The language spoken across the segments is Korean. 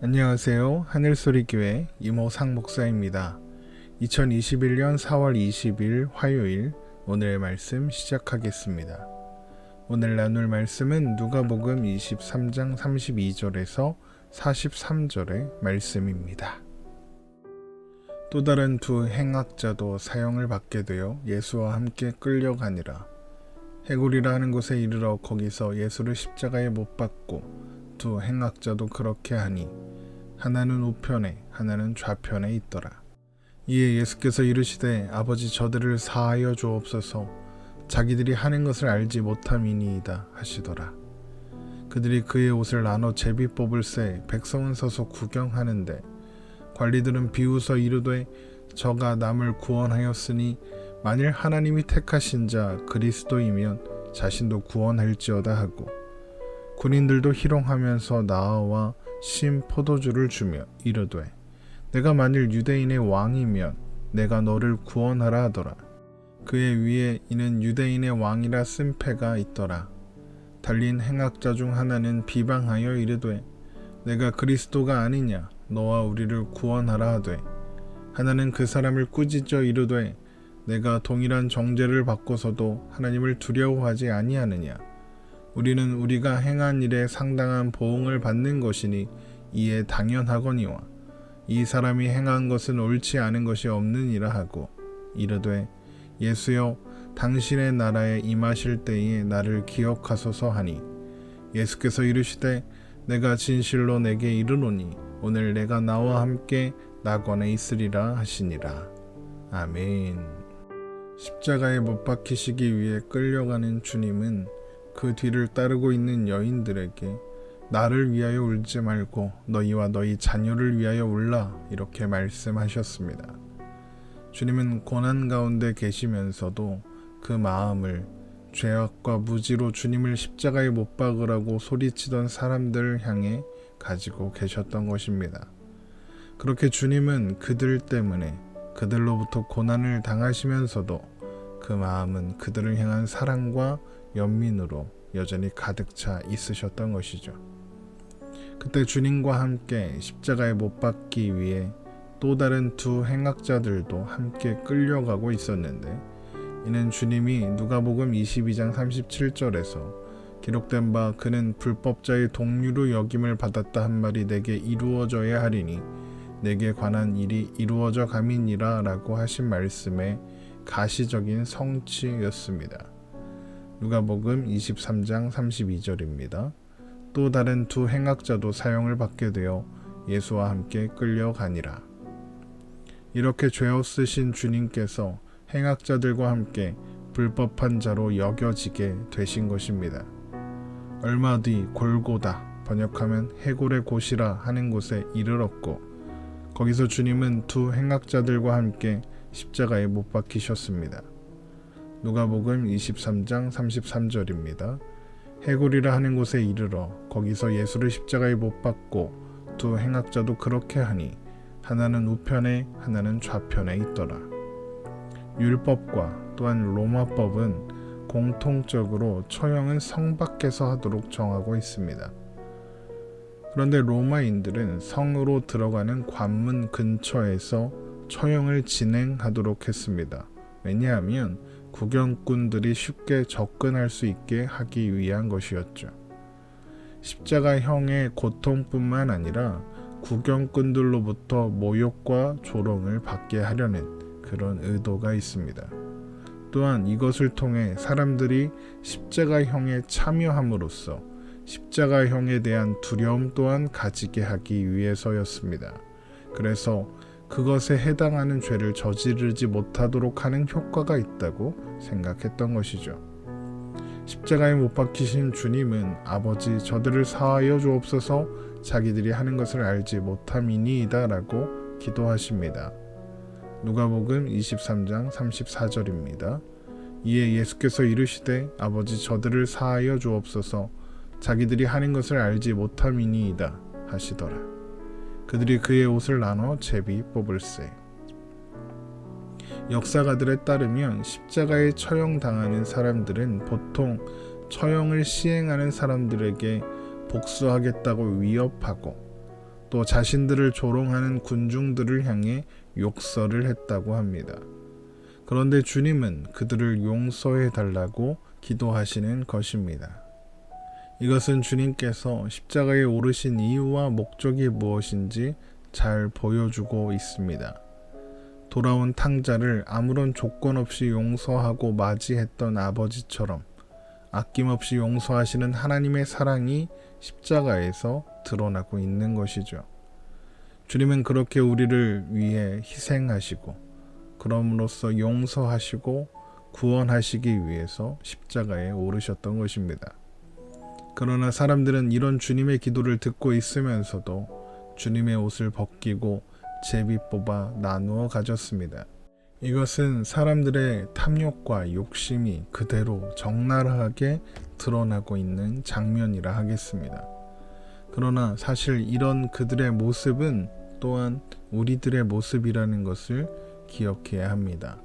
안녕하세요. 하늘소리교회 이모상 목사입니다. 2021년 4월 20일 화요일 오늘의 말씀 시작하겠습니다. 오늘 나눌 말씀은 누가복음 23장 32절에서 43절의 말씀입니다. 또 다른 두 행악자도 사형을 받게 되어 예수와 함께 끌려가니라. 해골이라 하는 곳에 이르러 거기서 예수를 십자가에 못 박고 두 행악자도 그렇게 하니 하나는 우편에 하나는 좌편에 있더라. 이에 예수께서 이르시되 아버지 저들을 사하여 주옵소서 자기들이 하는 것을 알지 못함이니이다 하시더라. 그들이 그의 옷을 나눠 제비 뽑을새 백성은 서서 구경하는데 관리들은 비웃어 이르되 저가 남을 구원하였으니 만일 하나님이 택하신 자 그리스도이면 자신도 구원할지어다 하고 군인들도 희롱하면서 나아와 신 포도주를 주며 이르되 내가 만일 유대인의 왕이면 내가 너를 구원하라 하더라. 그의 위에 이는 유대인의 왕이라 쓴 패가 있더라. 달린 행악자 중 하나는 비방하여 이르되 내가 그리스도가 아니냐 너와 우리를 구원하라 하되 하나는 그 사람을 꾸짖어 이르되 내가 동일한 정죄를 받고서도 하나님을 두려워하지 아니하느냐. 우리는 우리가 행한 일에 상당한 보응을 받는 것이니 이에 당연하거니와 이 사람이 행한 것은 옳지 않은 것이 없느니라 하고 이르되 예수여 당신의 나라에 임하실 때에 나를 기억하소서 하니 예수께서 이르시되 내가 진실로 내게 이르노니 오늘 내가 나와 함께 낙원에 있으리라 하시니라. 아멘. 십자가에 못 박히시기 위해 끌려가는 주님은 그 뒤를 따르고 있는 여인들에게 나를 위하여 울지 말고 너희와 너희 자녀를 위하여 울라 이렇게 말씀하셨습니다. 주님은 고난 가운데 계시면서도 그 마음을 죄악과 무지로 주님을 십자가에 못 박으라고 소리치던 사람들을 향해 가지고 계셨던 것입니다. 그렇게 주님은 그들 때문에 그들로부터 고난을 당하시면서도 그 마음은 그들을 향한 사랑과 연민으로 여전히 가득 차 있으셨던 것이죠. 그때 주님과 함께 십자가에 못 박기 위해 또 다른 두 행악자들도 함께 끌려가고 있었는데 이는 주님이 누가복음 22장 37절에서 기록된 바 그는 불법자의 동류로 여김을 받았다 한 말이 내게 이루어져야 하리니 내게 관한 일이 이루어져 감이니라 라고 하신 말씀의 가시적인 성취였습니다. 누가복음 23장 32절입니다. 또 다른 두 행악자도 사형을 받게 되어 예수와 함께 끌려가니라. 이렇게 죄 없으신 주님께서 행악자들과 함께 불법한 자로 여겨지게 되신 것입니다. 얼마 뒤 골고다 번역하면 해골의 곳이라 하는 곳에 이르렀고 거기서 주님은 두 행악자들과 함께 십자가에 못 박히셨습니다. 누가복음 23장 33절입니다. 해골이라 하는 곳에 이르러 거기서 예수를 십자가에 못 박고 두 행악자도 그렇게 하니 하나는 우편에 하나는 좌편에 있더라. 율법과 또한 로마법은 공통적으로 처형은 성 밖에서 하도록 정하고 있습니다. 그런데 로마인들은 성으로 들어가는 관문 근처에서 처형을 진행하도록 했습니다. 왜냐하면 구경꾼들이 쉽게 접근할 수 있게 하기 위한 것이었죠. 십자가형의 고통뿐만 아니라 구경꾼들로부터 모욕과 조롱을 받게 하려는 그런 의도가 있습니다. 또한 이것을 통해 사람들이 십자가형에 참여함으로써 십자가형에 대한 두려움 또한 가지게 하기 위해서였습니다. 그래서 그것에 해당하는 죄를 저지르지 못하도록 하는 효과가 있다고 생각했던 것이죠. 십자가에 못 박히신 주님은 아버지 저들을 사하여 주옵소서 자기들이 하는 것을 알지 못함이니이다 라고 기도하십니다. 누가복음 23장 34절입니다. 이에 예수께서 이르시되 아버지 저들을 사하여 주옵소서 자기들이 하는 것을 알지 못함이니이다 하시더라. 그들이 그의 옷을 나눠 제비 뽑을새. 역사가들에 따르면 십자가에 처형당하는 사람들은 보통 처형을 시행하는 사람들에게 복수하겠다고 위협하고 또 자신들을 조롱하는 군중들을 향해 욕설을 했다고 합니다. 그런데 주님은 그들을 용서해 달라고 기도하시는 것입니다. 이것은 주님께서 십자가에 오르신 이유와 목적이 무엇인지 잘 보여주고 있습니다. 돌아온 탕자를 아무런 조건 없이 용서하고 맞이했던 아버지처럼 아낌없이 용서하시는 하나님의 사랑이 십자가에서 드러나고 있는 것이죠. 주님은 그렇게 우리를 위해 희생하시고 그럼으로써 용서하시고 구원하시기 위해서 십자가에 오르셨던 것입니다. 그러나 사람들은 이런 주님의 기도를 듣고 있으면서도 주님의 옷을 벗기고 제비 뽑아 나누어 가졌습니다. 이것은 사람들의 탐욕과 욕심이 그대로 적나라하게 드러나고 있는 장면이라 하겠습니다. 그러나 사실 이런 그들의 모습은 또한 우리들의 모습이라는 것을 기억해야 합니다.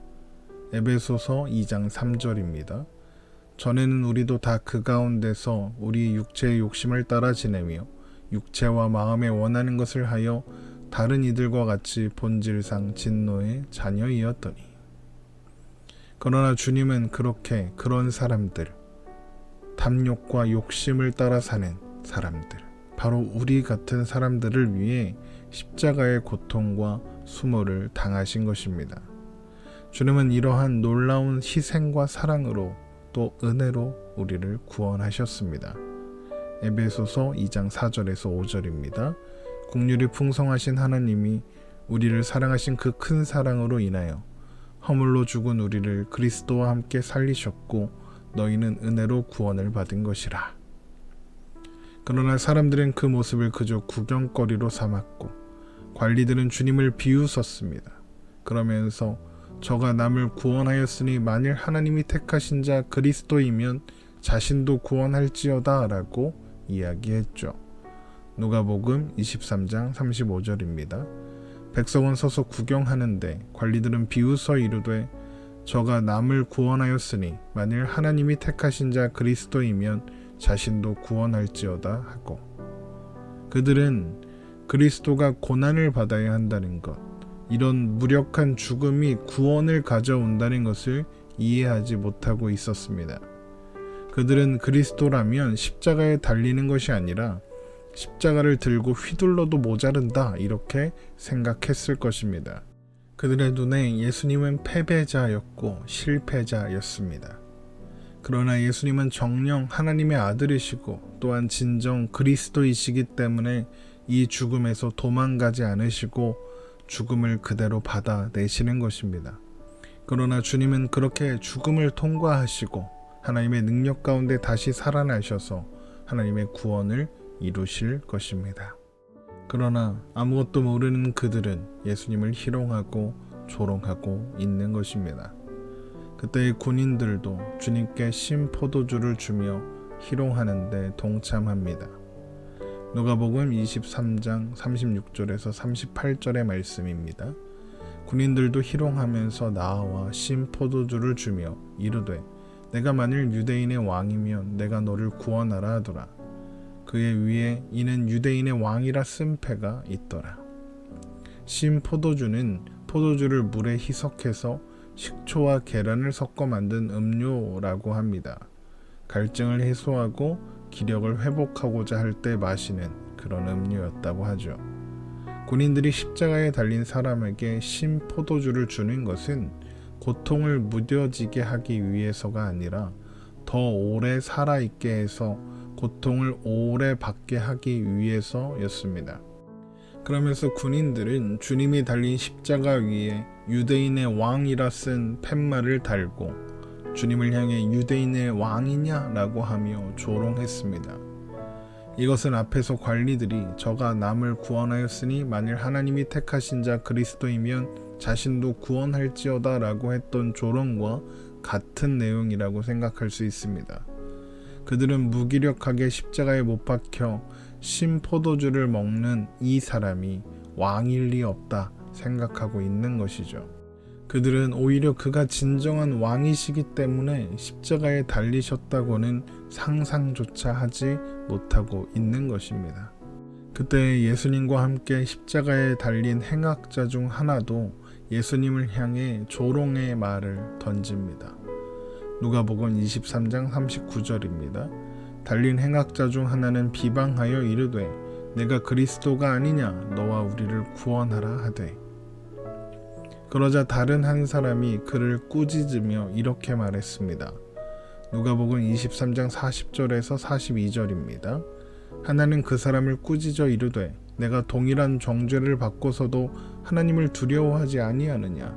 에베소서 2장 3절입니다. 전에는 우리도 다 그 가운데서 우리 육체의 욕심을 따라 지내며 육체와 마음에 원하는 것을 하여 다른 이들과 같이 본질상 진노의 자녀이었더니. 그러나 주님은 그런 사람들, 탐욕과 욕심을 따라 사는 사람들, 바로 우리 같은 사람들을 위해 십자가의 고통과 수모를 당하신 것입니다. 주님은 이러한 놀라운 희생과 사랑으로 또 은혜로 우리를 구원하셨습니다. 에베소서 2장 4절에서 5절입니다. 긍휼이 풍성하신 하나님이 우리를 사랑하신 그 큰 사랑으로 인하여 허물로 죽은 우리를 그리스도와 함께 살리셨고 너희는 은혜로 구원을 받은 것이라. 그러나 사람들은 그 모습을 그저 구경거리로 삼았고 관리들은 주님을 비웃었습니다. 그러면서 저가 남을 구원하였으니 만일 하나님이 택하신 자 그리스도이면 자신도 구원할지어다 라고 이야기했죠. 누가복음 23장 35절입니다. 백성은 서서 구경하는데 관리들은 비웃어 이르되 저가 남을 구원하였으니 만일 하나님이 택하신 자 그리스도이면 자신도 구원할지어다 하고, 그들은 그리스도가 고난을 받아야 한다는 것, 이런 무력한 죽음이 구원을 가져온다는 것을 이해하지 못하고 있었습니다. 그들은 그리스도라면 십자가에 달리는 것이 아니라 십자가를 들고 휘둘러도 모자른다 이렇게 생각했을 것입니다. 그들의 눈에 예수님은 패배자였고 실패자였습니다. 그러나 예수님은 정녕 하나님의 아들이시고 또한 진정 그리스도이시기 때문에 이 죽음에서 도망가지 않으시고 죽음을 그대로 받아내시는 것입니다. 그러나 주님은 그렇게 죽음을 통과하시고 하나님의 능력 가운데 다시 살아나셔서 하나님의 구원을 이루실 것입니다. 그러나 아무것도 모르는 그들은 예수님을 희롱하고 조롱하고 있는 것입니다. 그때의 군인들도 주님께 신포도주를 주며 희롱하는데 동참합니다. 누가복음 23장 36절에서 38절의 말씀입니다. 군인들도 희롱하면서 나와 신포도주를 주며 이르되 내가 만일 유대인의 왕이면 내가 너를 구원하라 하더라. 그의 위에 이는 유대인의 왕이라 쓴 패가 있더라. 신포도주는 포도주를 물에 희석해서 식초와 계란을 섞어 만든 음료라고 합니다. 갈증을 해소하고 기력을 회복하고자 할 때 마시는 그런 음료였다고 하죠. 군인들이 십자가에 달린 사람에게 신포도주를 주는 것은 고통을 무뎌지게 하기 위해서가 아니라 더 오래 살아있게 해서 고통을 오래 받게 하기 위해서였습니다. 그러면서 군인들은 주님이 달린 십자가 위에 유대인의 왕이라 쓴 팻말을 달고 주님을 향해 유대인의 왕이냐라고 하며 조롱했습니다. 이것은 앞에서 관리들이 저가 남을 구원하였으니 만일 하나님이 택하신 자 그리스도이면 자신도 구원할지어다 라고 했던 조롱과 같은 내용이라고 생각할 수 있습니다. 그들은 무기력하게 십자가에 못 박혀 신포도주를 먹는 이 사람이 왕일 리 없다 생각하고 있는 것이죠. 그들은 오히려 그가 진정한 왕이시기 때문에 십자가에 달리셨다고는 상상조차 하지 못하고 있는 것입니다. 그때 예수님과 함께 십자가에 달린 행악자 중 하나도 예수님을 향해 조롱의 말을 던집니다. 누가복음 23장 39절입니다. 달린 행악자 중 하나는 비방하여 이르되 내가 그리스도가 아니냐 너와 우리를 구원하라 하되, 그러자 다른 한 사람이 그를 꾸짖으며 이렇게 말했습니다. 누가복음 23장 40절에서 42절입니다. 하나는 그 사람을 꾸짖어 이르되 내가 동일한 정죄를 받고서도 하나님을 두려워하지 아니하느냐.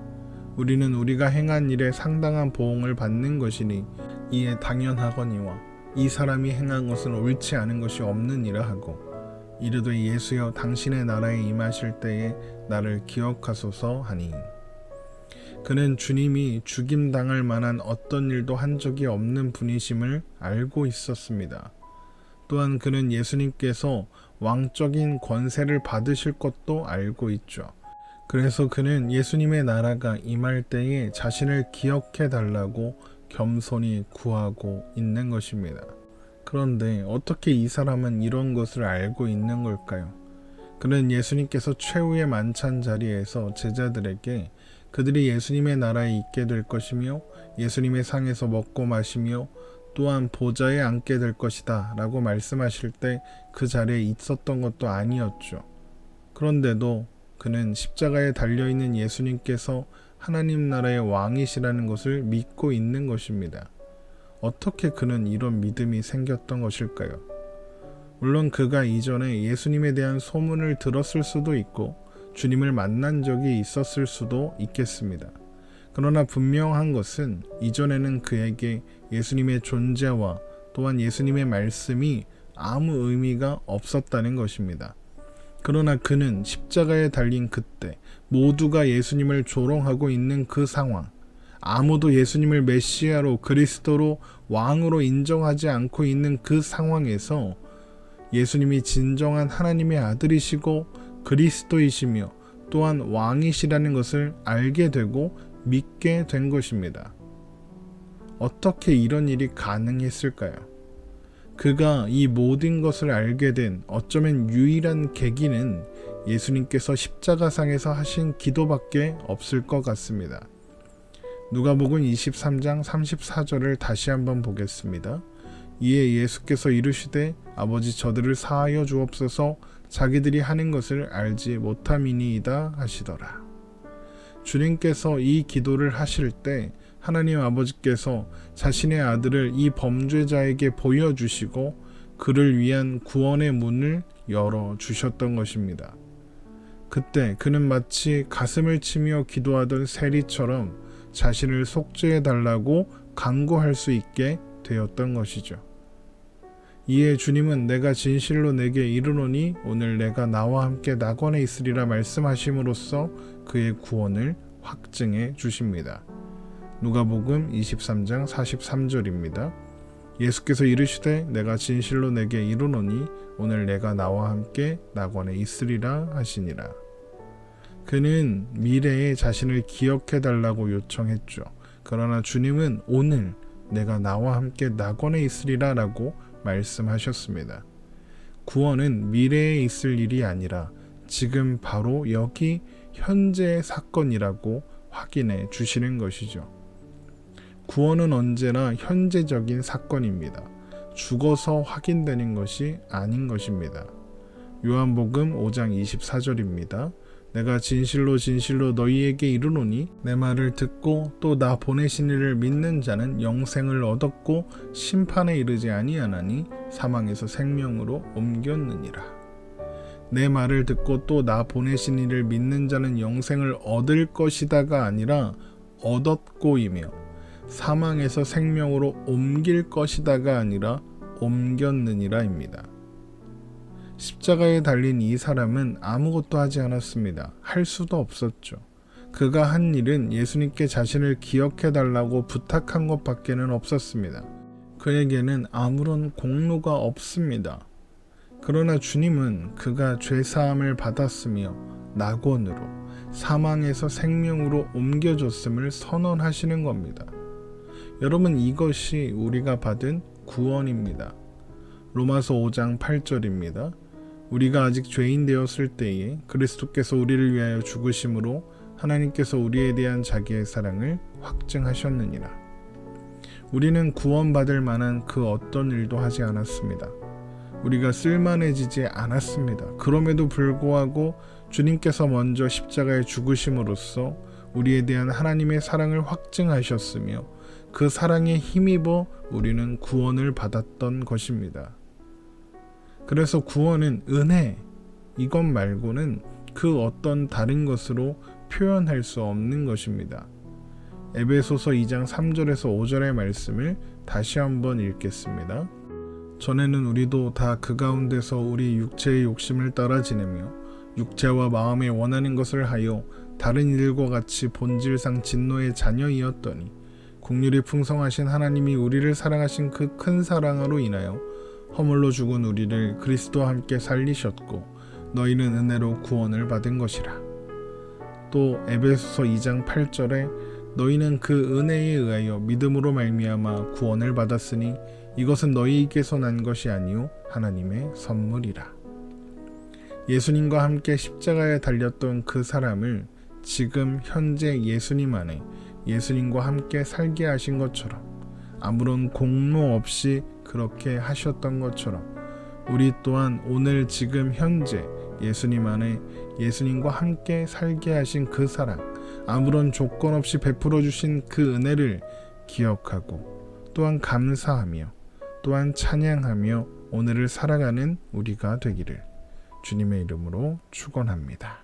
우리는 우리가 행한 일에 상당한 보응을 받는 것이니 이에 당연하거니와 이 사람이 행한 것은 옳지 않은 것이 없느니라 하고, 이르되 예수여 당신의 나라에 임하실 때에 나를 기억하소서 하니, 그는 주님이 죽임당할 만한 어떤 일도 한 적이 없는 분이심을 알고 있었습니다. 또한 그는 예수님께서 왕적인 권세를 받으실 것도 알고 있죠. 그래서 그는 예수님의 나라가 임할 때에 자신을 기억해 달라고 겸손히 구하고 있는 것입니다. 그런데 어떻게 이 사람은 이런 것을 알고 있는 걸까요? 그는 예수님께서 최후의 만찬 자리에서 제자들에게 그들이 예수님의 나라에 있게 될 것이며 예수님의 상에서 먹고 마시며 또한 보좌에 앉게 될 것이다 라고 말씀하실 때 그 자리에 있었던 것도 아니었죠. 그런데도 그는 십자가에 달려있는 예수님께서 하나님 나라의 왕이시라는 것을 믿고 있는 것입니다. 어떻게 그는 이런 믿음이 생겼던 것일까요? 물론 그가 이전에 예수님에 대한 소문을 들었을 수도 있고 주님을 만난 적이 있었을 수도 있겠습니다. 그러나 분명한 것은 이전에는 그에게 예수님의 존재와 또한 예수님의 말씀이 아무 의미가 없었다는 것입니다. 그러나 그는 십자가에 달린 그때 모두가 예수님을 조롱하고 있는 그 상황, 아무도 예수님을 메시아로 그리스도로 왕으로 인정하지 않고 있는 그 상황에서 예수님이 진정한 하나님의 아들이시고 그리스도이시며 또한 왕이시라는 것을 알게 되고 믿게 된 것입니다. 어떻게 이런 일이 가능했을까요? 그가 이 모든 것을 알게 된 어쩌면 유일한 계기는 예수님께서 십자가상에서 하신 기도밖에 없을 것 같습니다. 누가복음 23장 34절을 다시 한번 보겠습니다. 이에 예수께서 이르시되 아버지 저들을 사하여 주옵소서 자기들이 하는 것을 알지 못함이니이다 하시더라. 주님께서 이 기도를 하실 때 하나님 아버지께서 자신의 아들을 이 범죄자에게 보여주시고 그를 위한 구원의 문을 열어주셨던 것입니다. 그때 그는 마치 가슴을 치며 기도하던 세리처럼 자신을 속죄해달라고 간구할 수 있게 되었던 것이죠. 이에 주님은 내가 진실로 내게 이르노니 오늘 내가 나와 함께 낙원에 있으리라 말씀하심으로써 그의 구원을 확증해 주십니다. 누가복음 23장 43절입니다. 예수께서 이르시되 내가 진실로 내게 이르노니 오늘 내가 나와 함께 낙원에 있으리라 하시니라. 그는 미래의 자신을 기억해 달라고 요청했죠. 그러나 주님은 오늘 내가 나와 함께 낙원에 있으리라 라고 말씀하셨습니다. 구원은 미래에 있을 일이 아니라 지금 바로 여기 현재의 사건이라고 확인해 주시는 것이죠. 구원은 언제나 현재적인 사건입니다. 죽어서 확인되는 것이 아닌 것입니다. 요한복음 5장 24절입니다. 내가 진실로 진실로 너희에게 이르노니 내 말을 듣고 또 나 보내신 이를 믿는 자는 영생을 얻었고 심판에 이르지 아니하나니 사망에서 생명으로 옮겼느니라. 내 말을 듣고 또 나 보내신 이를 믿는 자는 영생을 얻을 것이다가 아니라 얻었고이며 사망에서 생명으로 옮길 것이다가 아니라 옮겼느니라입니다. 십자가에 달린 이 사람은 아무것도 하지 않았습니다. 할 수도 없었죠. 그가 한 일은 예수님께 자신을 기억해 달라고 부탁한 것밖에는 없었습니다. 그에게는 아무런 공로가 없습니다. 그러나 주님은 그가 죄사함을 받았으며 낙원으로 사망에서 생명으로 옮겨졌음을 선언하시는 겁니다. 여러분, 이것이 우리가 받은 구원입니다. 로마서 5장 8절입니다. 우리가 아직 죄인 되었을 때에 그리스도께서 우리를 위하여 죽으심으로 하나님께서 우리에 대한 자기의 사랑을 확증하셨느니라. 우리는 구원받을 만한 그 어떤 일도 하지 않았습니다. 우리가 쓸만해지지 않았습니다. 그럼에도 불구하고 주님께서 먼저 십자가에 죽으심으로써 우리에 대한 하나님의 사랑을 확증하셨으며 그 사랑에 힘입어 우리는 구원을 받았던 것입니다. 그래서 구원은 은혜, 이것 말고는 그 어떤 다른 것으로 표현할 수 없는 것입니다. 에베소서 2장 3절에서 5절의 말씀을 다시 한번 읽겠습니다. 전에는 우리도 다 그 가운데서 우리 육체의 욕심을 따라 지내며 육체와 마음에 원하는 것을 하여 다른 이들과 같이 본질상 진노의 자녀이었더니 긍휼이 풍성하신 하나님이 우리를 사랑하신 그 큰 사랑으로 인하여 허물로 죽은 우리를 그리스도와 함께 살리셨고 너희는 은혜로 구원을 받은 것이라. 또 에베소서 2장 8절에 너희는 그 은혜에 의하여 믿음으로 말미암아 구원을 받았으니 이것은 너희에게서 난 것이 아니요 하나님의 선물이라. 예수님과 함께 십자가에 달렸던 그 사람을 지금 현재 예수님 안에 예수님과 함께 살게 하신 것처럼 아무런 공로 없이 그렇게 하셨던 것처럼 우리 또한 오늘 지금 현재 예수님 안에 예수님과 함께 살게 하신 그 사랑, 아무런 조건 없이 베풀어 주신 그 은혜를 기억하고 또한 감사하며 또한 찬양하며 오늘을 살아가는 우리가 되기를 주님의 이름으로 축원합니다.